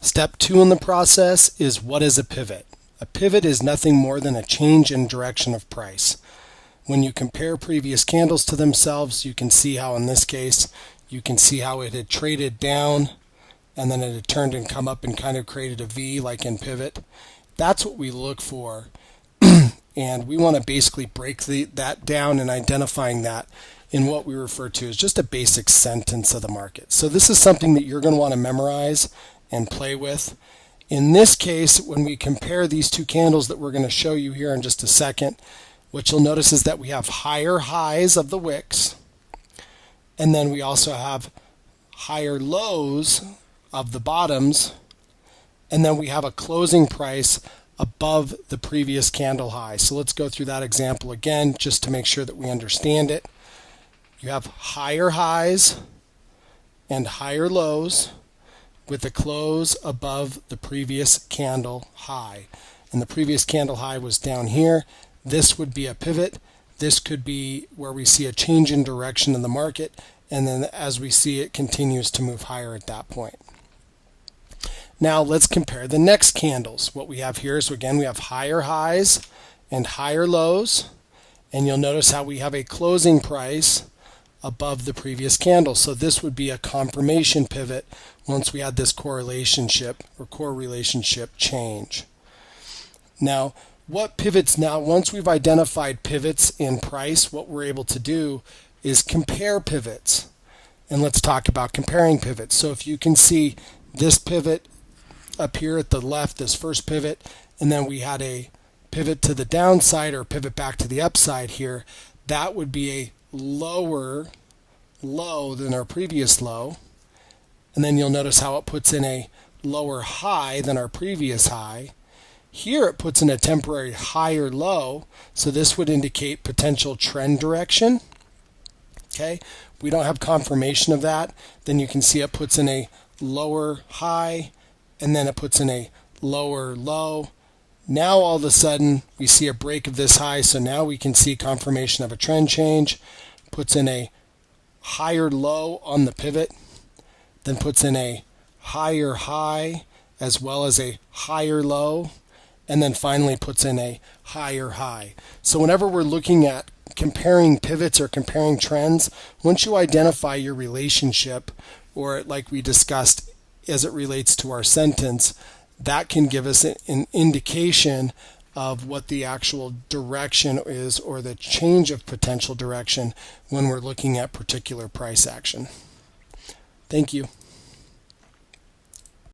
Step 2 in the process is what is a pivot? A pivot is nothing more than a change in direction of price. When you compare previous candles to themselves, you can see how in this case, you can see how it had traded down and then it had turned and come up and kind of created a V like in pivot. That's what we look for. And we want to basically break that down and identifying that in what we refer to as just a basic sentence of the market. So this is something that you're going to want to memorize and play with. In this case, when we compare these two candles that we're going to show you here in just a second, what you'll notice is that we have higher highs of the wicks, and then we also have higher lows of the bottoms, and then we have a closing price above the previous candle high. So let's go through that example again just to make sure that we understand it. You have higher highs and higher lows with a close above the previous candle high. And the previous candle high was down here. This would be a pivot. This could be where we see a change in direction in the market, and then as we see it continues to move higher at that point. Now let's compare the next candles. What we have here is, again, we have higher highs and higher lows, and you'll notice how we have a closing price above the previous candle. So this would be a confirmation pivot once we had this correlationship or core relationship change. Now, what pivots now, once we've identified pivots in price, what we're able to do is compare pivots. And let's talk about comparing pivots. So if you can see this pivot up here at the left, this first pivot, and then we had a pivot to the downside or pivot back to the upside here, that would be a lower low than our previous low. And then you'll notice how it puts in a lower high than our previous high. Here it puts in a temporary higher low, so this would indicate potential trend direction. Okay, we don't have confirmation of that. Then you can see it puts in a lower high, and then it puts in a lower low. Now all of a sudden we see a break of this high, so now we can see confirmation of a trend change. Puts in a higher low on the pivot, then puts in a higher high as well as a higher low, and then finally puts in a higher high. So whenever we're looking at comparing pivots or comparing trends, once you identify your relationship, or like we discussed as it relates to our sentence, that can give us an indication of what the actual direction is or the change of potential direction when we're looking at particular price action. Thank you.